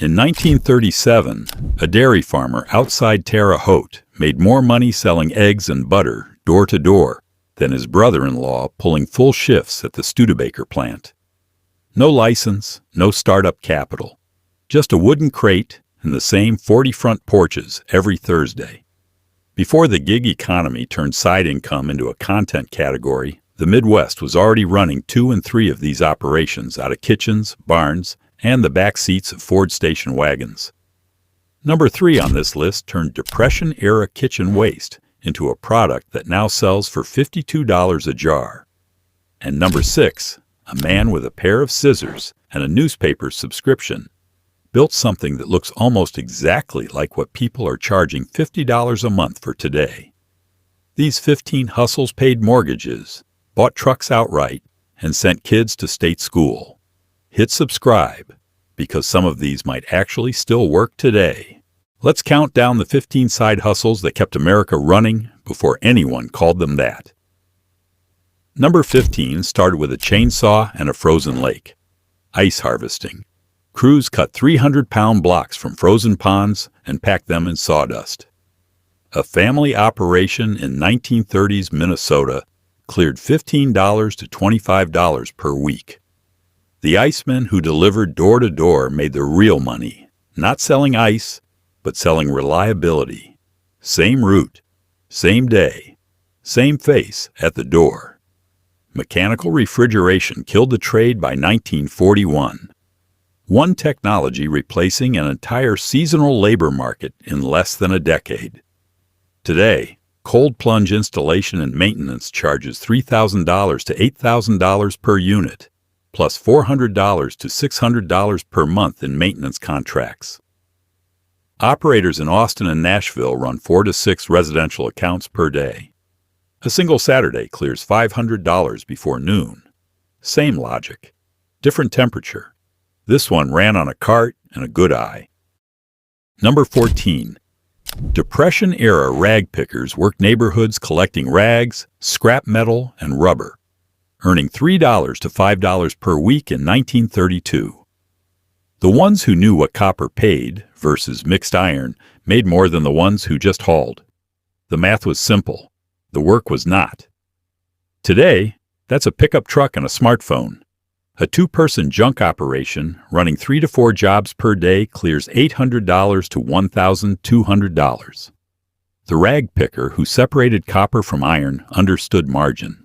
In 1937, a dairy farmer outside Terre Haute made more money selling eggs and butter door to door than his brother-in-law pulling full shifts at the Studebaker plant. No license, no startup capital, just a wooden crate and the same 40 front porches every Thursday. Before the gig economy turned side income into a content category, the Midwest was already running 2 and 3 of these operations out of kitchens, barns, and the back seats of Ford station wagons. Number 3 on this list turned Depression-era kitchen waste into a product that now sells for $52 a jar. And number 6, a man with a pair of scissors and a newspaper subscription built something that looks almost exactly like what people are charging $50 a month for today. These 15 hustles paid mortgages, bought trucks outright, and sent kids to state school. Hit subscribe, because some of these might actually still work today. Let's count down the 15 side hustles that kept America running before anyone called them that. Number 15 started with a chainsaw and a frozen lake. Ice harvesting. Crews cut 300-pound blocks from frozen ponds and packed them in sawdust. A family operation in 1930s Minnesota cleared $15 to $25 per week. The icemen who delivered door to door made the real money, not selling ice, but selling reliability. Same route, same day, same face at the door. Mechanical refrigeration killed the trade by 1941. One technology replacing an entire seasonal labor market in less than a decade. Today, cold plunge installation and maintenance charges $3,000 to $8,000 per unit, plus $400 to $600 per month in maintenance contracts. Operators in Austin and Nashville run 4 to 6 residential accounts per day. A single Saturday clears $500 before noon. Same logic, different temperature. This one ran on a cart and a good eye. Number 14. Depression-era rag pickers worked neighborhoods collecting rags, scrap metal, and rubber, earning $3 to $5 per week in 1932. The ones who knew what copper paid versus mixed iron made more than the ones who just hauled. The math was simple. The work was not. Today, that's a pickup truck and a smartphone. A 2-person junk operation running 3 to 4 jobs per day clears $800 to $1,200. The rag picker who separated copper from iron understood margin.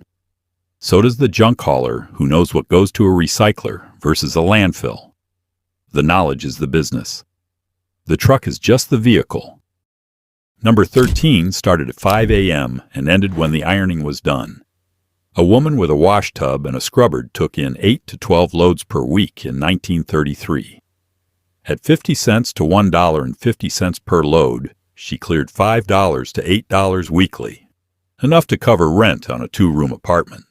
So does the junk hauler who knows what goes to a recycler versus a landfill. The knowledge is the business. The truck is just the vehicle. Number 13 started at 5 a.m. and ended when the ironing was done. A woman with a wash tub and a scrubber took in 8 to 12 loads per week in 1933. At 50 cents to $1.50 per load, she cleared $5 to $8 weekly, enough to cover rent on a 2-room apartment.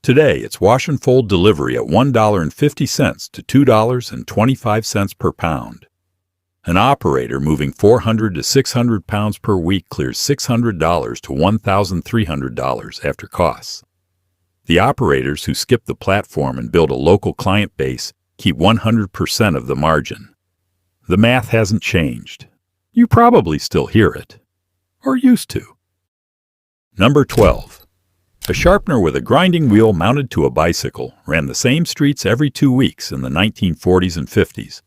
Today, it's wash and fold delivery at $1.50 to $2.25 per pound. An operator moving 400 to 600 pounds per week clears $600 to $1,300 after costs. The operators who skip the platform and build a local client base keep 100% of the margin. The math hasn't changed. You probably still hear it. Or used to. Number 12. A sharpener with a grinding wheel mounted to a bicycle ran the same streets every 2 weeks in the 1940s and 50s.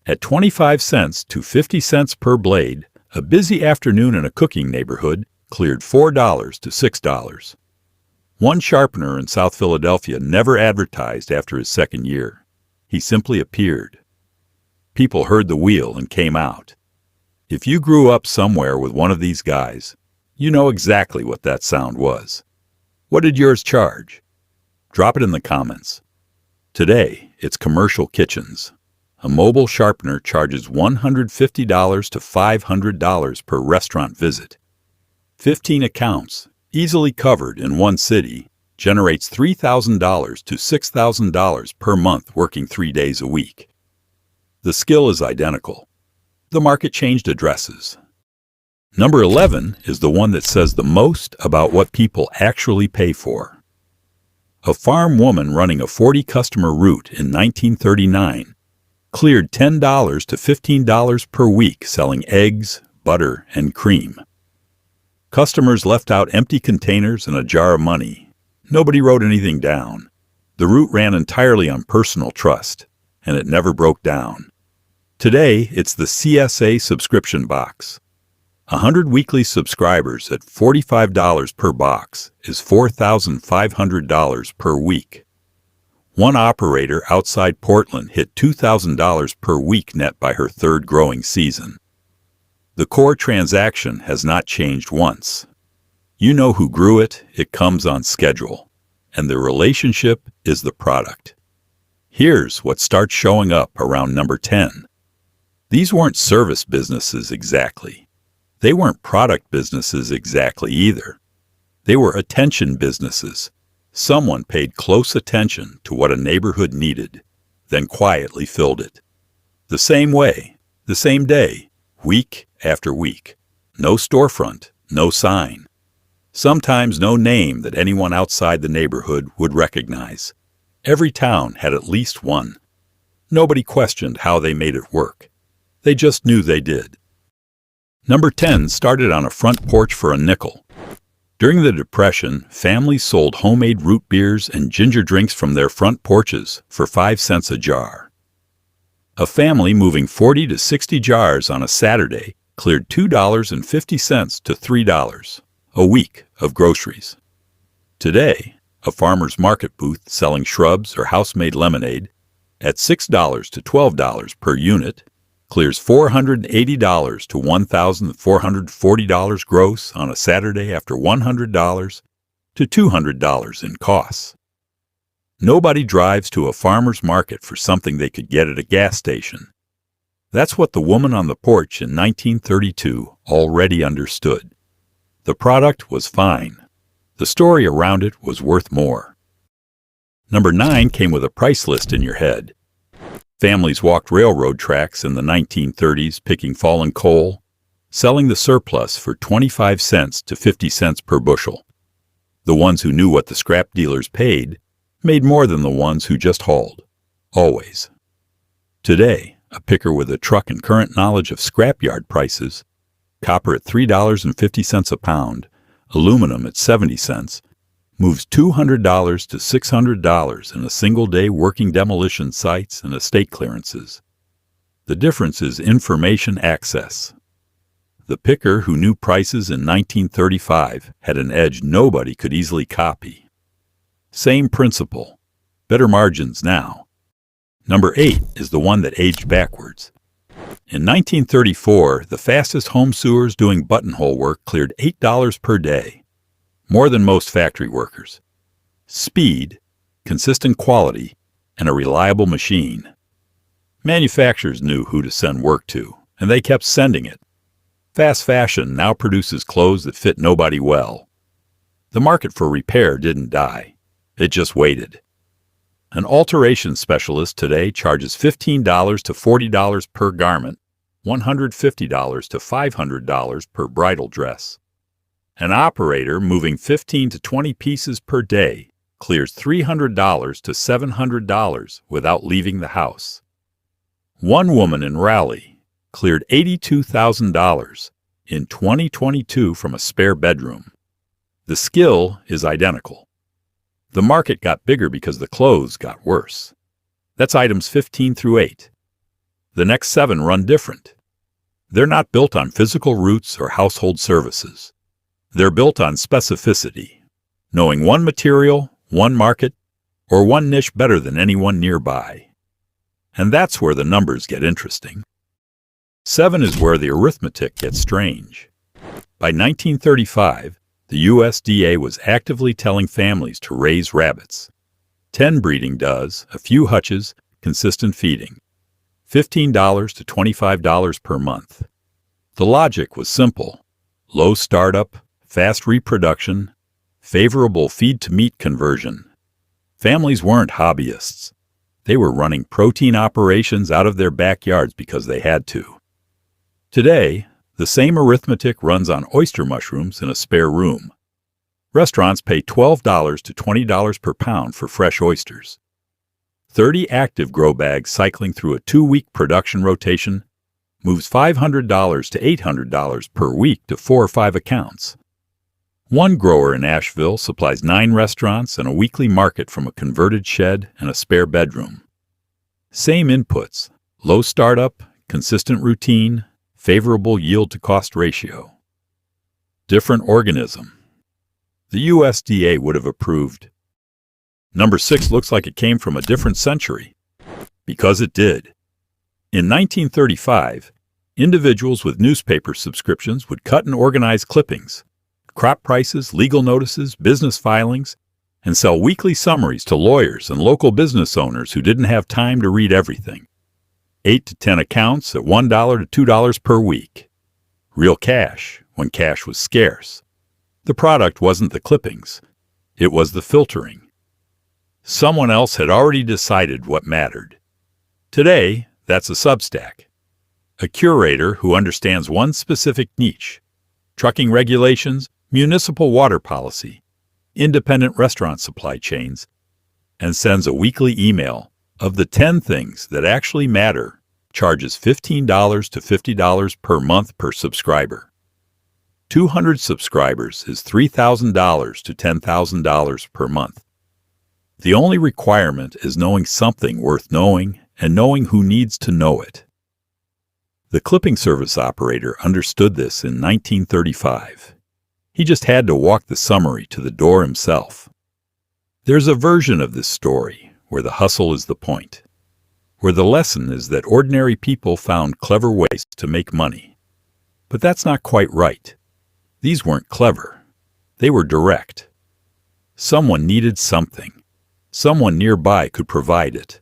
At 25 cents to 50 cents per blade, a busy afternoon in a cooking neighborhood cleared $4 to $6. One sharpener in South Philadelphia never advertised after his second year. He simply appeared. People heard the wheel and came out. If you grew up somewhere with one of these guys, you know exactly what that sound was. What did yours charge? Drop it in the comments. Today, it's commercial kitchens. A mobile sharpener charges $150 to $500 per restaurant visit. 15 accounts, easily covered in one city, generates $3,000 to $6,000 per month working 3 days a week. The skill is identical. The market changed addresses. Number 11 is the one that says the most about what people actually pay for. A farm woman running a 40-customer route in 1939 cleared $10 to $15 per week selling eggs, butter, and cream. Customers left out empty containers and a jar of money. Nobody wrote anything down. The route ran entirely on personal trust, and it never broke down. Today, it's the CSA subscription box. 100 weekly subscribers at $45 per box is $4,500 per week. One operator outside Portland hit $2,000 per week net by her third growing season. The core transaction has not changed once. You know who grew it, it comes on schedule, and the relationship is the product. Here's what starts showing up around number 10. These weren't service businesses exactly. They weren't product businesses exactly either. They were attention businesses. Someone paid close attention to what a neighborhood needed, then quietly filled it. The same way, the same day, week after week. No storefront, no sign. Sometimes no name that anyone outside the neighborhood would recognize. Every town had at least one. Nobody questioned how they made it work. They just knew they did. Number 10 started on a front porch for a nickel. During the Depression, families sold homemade root beers and ginger drinks from their front porches for 5 cents a jar. A family moving 40 to 60 jars on a Saturday cleared $2.50 to $3 a week of groceries. Today, a farmer's market booth selling shrubs or house-made lemonade at $6 to $12 per unit clears $480 to $1,440 gross on a Saturday after $100 to $200 in costs. Nobody drives to a farmer's market for something they could get at a gas station. That's what the woman on the porch in 1932 already understood. The product was fine. The story around it was worth more. Number 9 came with a price list in your head. Families walked railroad tracks in the 1930s picking fallen coal, selling the surplus for 25 cents to 50 cents per bushel. The ones who knew what the scrap dealers paid made more than the ones who just hauled. Always. Today, a picker with a truck and current knowledge of scrapyard prices, copper at $3.50 a pound, aluminum at 70 cents, moves $200 to $600 in a single day working demolition sites and estate clearances. The difference is information access. The picker who knew prices in 1935 had an edge nobody could easily copy. Same principle, better margins now. Number 8 is the one that aged backwards. In 1934, the fastest home sewers doing buttonhole work cleared $8 per day. More than most factory workers. Speed, consistent quality, and a reliable machine. Manufacturers knew who to send work to, and they kept sending it. Fast fashion now produces clothes that fit nobody well. The market for repair didn't die. It just waited. An alteration specialist today charges $15 to $40 per garment, $150 to $500 per bridal dress. An operator moving 15 to 20 pieces per day clears $300 to $700 without leaving the house. One woman in Raleigh cleared $82,000 in 2022 from a spare bedroom. The skill is identical. The market got bigger because the clothes got worse. That's items 15 through 8. The next 7 run different. They're not built on physical routes or household services. They're built on specificity, knowing one material, one market, or one niche better than anyone nearby. And that's where the numbers get interesting. 7 is where the arithmetic gets strange. By 1935, the USDA was actively telling families to raise rabbits. 10 breeding does, a few hutches, consistent feeding. $15 to $25 per month. The logic was simple. Low startup, fast reproduction, favorable feed-to-meat conversion. Families weren't hobbyists. They were running protein operations out of their backyards because they had to. Today, the same arithmetic runs on oyster mushrooms in a spare room. Restaurants pay $12 to $20 per pound for fresh oysters. 30 active grow bags cycling through a 2-week production rotation moves $500 to $800 per week to 4 or 5 accounts. One grower in Asheville supplies 9 restaurants and a weekly market from a converted shed and a spare bedroom. Same inputs: low startup, consistent routine, favorable yield-to-cost ratio. Different organism. The USDA would have approved. Number 6 looks like it came from a different century. Because it did. In 1935, individuals with newspaper subscriptions would cut and organize clippings, crop prices, legal notices, business filings, and sell weekly summaries to lawyers and local business owners who didn't have time to read everything. 8 to 10 accounts at $1 to $2 per week. Real cash when cash was scarce. The product wasn't the clippings. It was the filtering. Someone else had already decided what mattered. Today, that's a Substack. A curator who understands one specific niche: trucking regulations, municipal water policy, independent restaurant supply chains, and sends a weekly email of the 10 things that actually matter, charges $15 to $50 per month per subscriber. 200 subscribers is $3,000 to $10,000 per month. The only requirement is knowing something worth knowing and knowing who needs to know it. The clipping service operator understood this in 1935. He just had to walk the summary to the door himself. There's a version of this story where the hustle is the point, where the lesson is that ordinary people found clever ways to make money. But that's not quite right. These weren't clever. They were direct. Someone needed something. Someone nearby could provide it.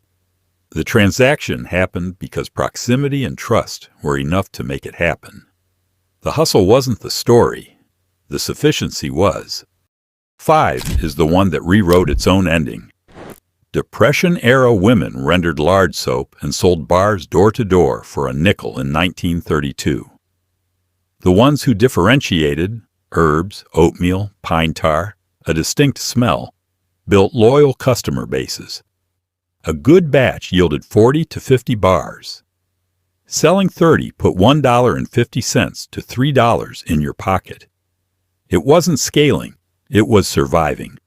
The transaction happened because proximity and trust were enough to make it happen. The hustle wasn't the story. The sufficiency was. 5 is the one that rewrote its own ending. Depression-era women rendered lard soap and sold bars door to door for a nickel in 1932. The ones who differentiated herbs, oatmeal, pine tar, a distinct smell, built loyal customer bases. A good batch yielded 40 to 50 bars. Selling 30 put $1.50 to $3 in your pocket. It wasn't scaling, it was surviving.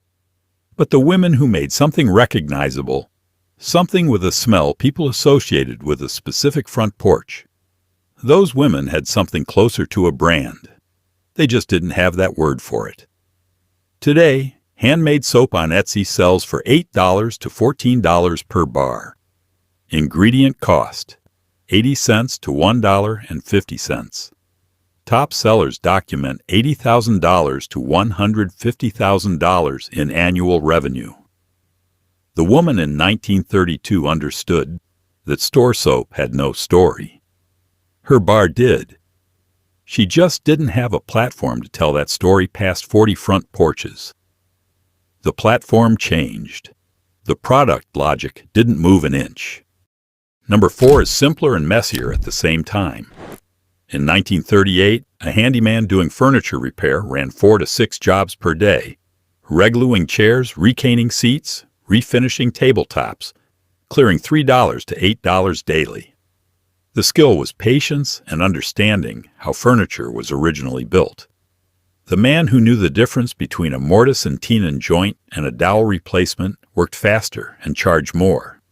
But the women who made something recognizable, something with a smell people associated with a specific front porch, those women had something closer to a brand. They just didn't have that word for it. Today, handmade soap on Etsy sells for $8 to $14 per bar. Ingredient cost, 80 cents to $1.50. Top sellers document $80,000 to $150,000 in annual revenue. The woman in 1932 understood that store soap had no story. Her bar did. She just didn't have a platform to tell that story past 40 front porches. The platform changed. The product logic didn't move an inch. Number 4 is simpler and messier at the same time. In 1938, a handyman doing furniture repair ran 4 to 6 jobs per day, regluing chairs, recaning seats, refinishing tabletops, clearing $3 to $8 daily. The skill was patience and understanding how furniture was originally built. The man who knew the difference between a mortise and tenon joint and a dowel replacement worked faster and charged more.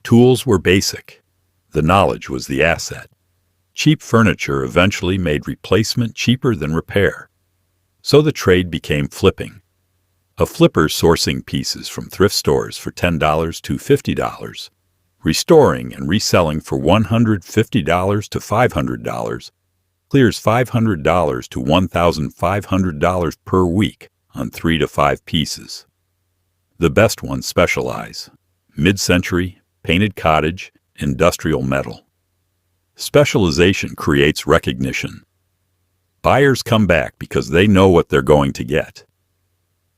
Tools were basic. The knowledge was the asset. Cheap furniture eventually made replacement cheaper than repair. So the trade became flipping. A flipper sourcing pieces from thrift stores for $10 to $50, restoring and reselling for $150 to $500, clears $500 to $1,500 per week on 3 to 5 pieces. The best ones specialize: mid-century, painted cottage, industrial metal. Specialization creates recognition. Buyers come back because they know what they're going to get.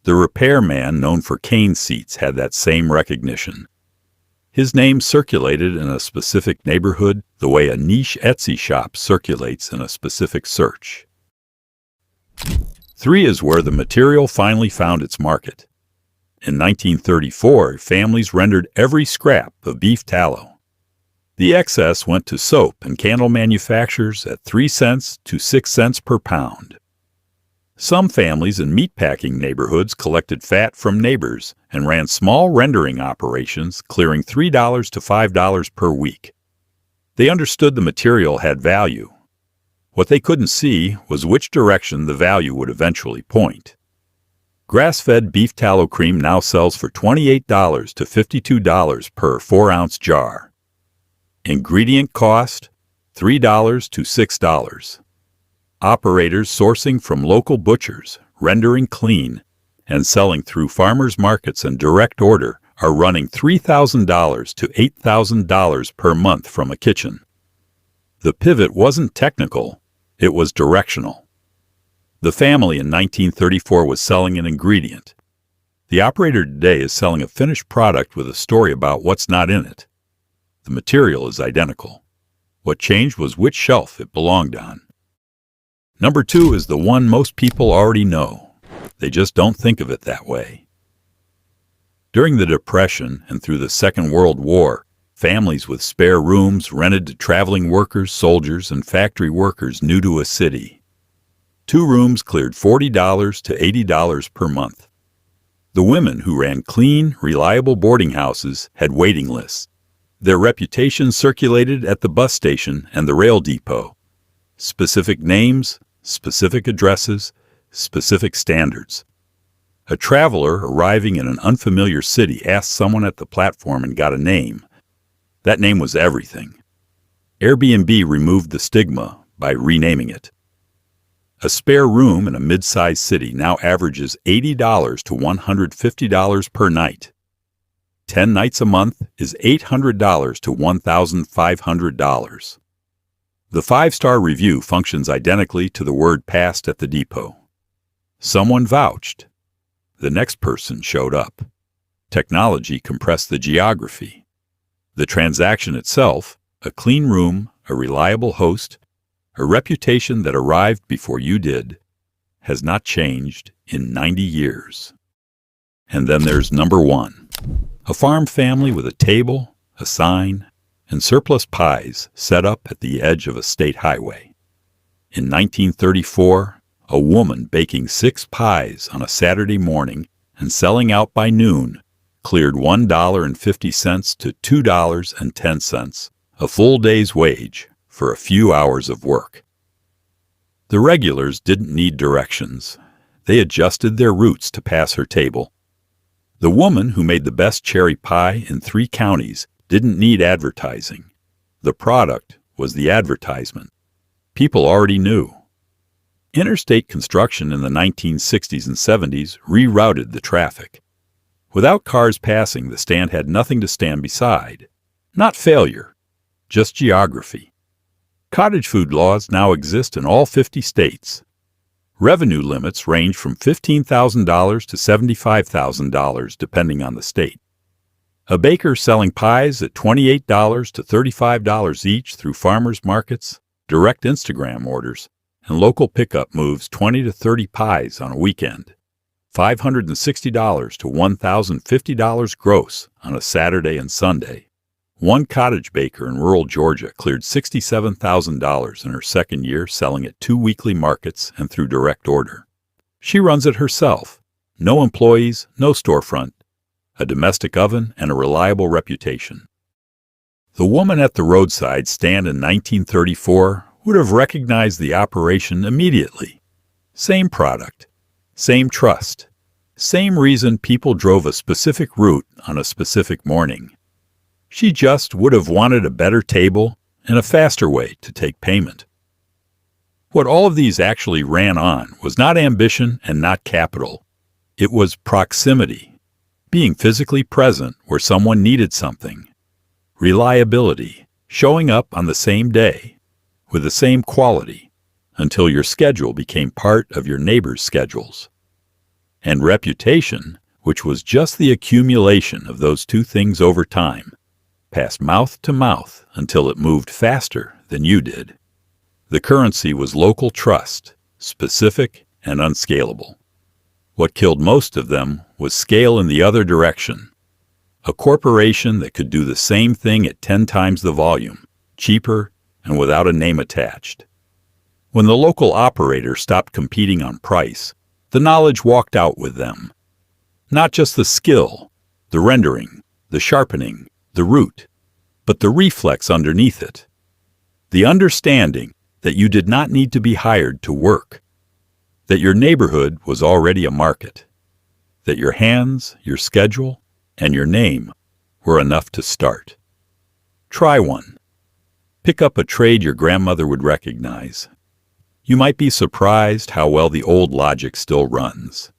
The repairman known for cane seats had that same recognition. His name circulated in a specific neighborhood the way a niche Etsy shop circulates in a specific search. 3 is where the material finally found its market. In 1934, families rendered every scrap of beef tallow. The excess went to soap and candle manufacturers at 3 cents to 6 cents per pound. Some families in meatpacking neighborhoods collected fat from neighbors and ran small rendering operations, clearing $3 to $5 per week. They understood the material had value. What they couldn't see was which direction the value would eventually point. Grass-fed beef tallow cream now sells for $28 to $52 per 4-ounce jar. Ingredient cost, $3 to $6. Operators sourcing from local butchers, rendering clean, and selling through farmers markets and direct order are running $3,000 to $8,000 per month from a kitchen. The pivot wasn't technical, it was directional. The family in 1934 was selling an ingredient. The operator today is selling a finished product with a story about what's not in it. The material is identical. What changed was which shelf it belonged on. Number 2 is the one most people already know. They just don't think of it that way. During the Depression and through the Second World War, families with spare rooms rented to traveling workers, soldiers, and factory workers new to a city. 2 rooms cleared $40 to $80 per month. The women who ran clean, reliable boarding houses had waiting lists. Their reputations circulated at the bus station and the rail depot. Specific names, specific addresses, specific standards. A traveler arriving in an unfamiliar city asked someone at the platform and got a name. That name was everything. Airbnb removed the stigma by renaming it. A spare room in a mid-sized city now averages $80 to $150 per night. 10 nights a month is $800 to $1,500. The 5-star review functions identically to the word passed at the depot. Someone vouched. The next person showed up. Technology compressed the geography. The transaction itself, a clean room, a reliable host, a reputation that arrived before you did, has not changed in 90 years. And then there's number 1. A farm family with a table, a sign, and surplus pies set up at the edge of a state highway. In 1934, a woman baking 6 pies on a Saturday morning and selling out by noon cleared $1.50 to $2.10, a full day's wage for a few hours of work. The regulars didn't need directions. They adjusted their routes to pass her table. The woman who made the best cherry pie in 3 counties didn't need advertising. The product was the advertisement. People already knew. Interstate construction in the 1960s and 70s rerouted the traffic. Without cars passing, the stand had nothing to stand beside. Not failure, just geography. Cottage food laws now exist in all 50 states. Revenue limits range from $15,000 to $75,000 depending on the state. A baker selling pies at $28 to $35 each through farmers markets, direct Instagram orders, and local pickup moves 20 to 30 pies on a weekend. $560 to $1,050 gross on a Saturday and Sunday. One cottage baker in rural Georgia cleared $67,000 in her second year selling at 2 weekly markets and through direct order. She runs it herself. No employees, no storefront, a domestic oven, and a reliable reputation. The woman at the roadside stand in 1934 would have recognized the operation immediately. Same product, same trust, same reason people drove a specific route on a specific morning. She just would have wanted a better table and a faster way to take payment. What all of these actually ran on was not ambition and not capital. It was proximity, being physically present where someone needed something. Reliability, showing up on the same day, with the same quality, until your schedule became part of your neighbor's schedules. And reputation, which was just the accumulation of those 2 things over time, passed mouth to mouth until it moved faster than you did. The currency was local trust, specific and unscalable. What killed most of them was scale in the other direction. A corporation that could do the same thing at 10 times the volume, cheaper, and without a name attached. When the local operator stopped competing on price, the knowledge walked out with them. Not just the skill, the rendering, the sharpening, the root, but the reflex underneath it. The understanding that you did not need to be hired to work, that your neighborhood was already a market, that your hands, your schedule, and your name were enough to start. Try one. Pick up a trade your grandmother would recognize. You might be surprised how well the old logic still runs.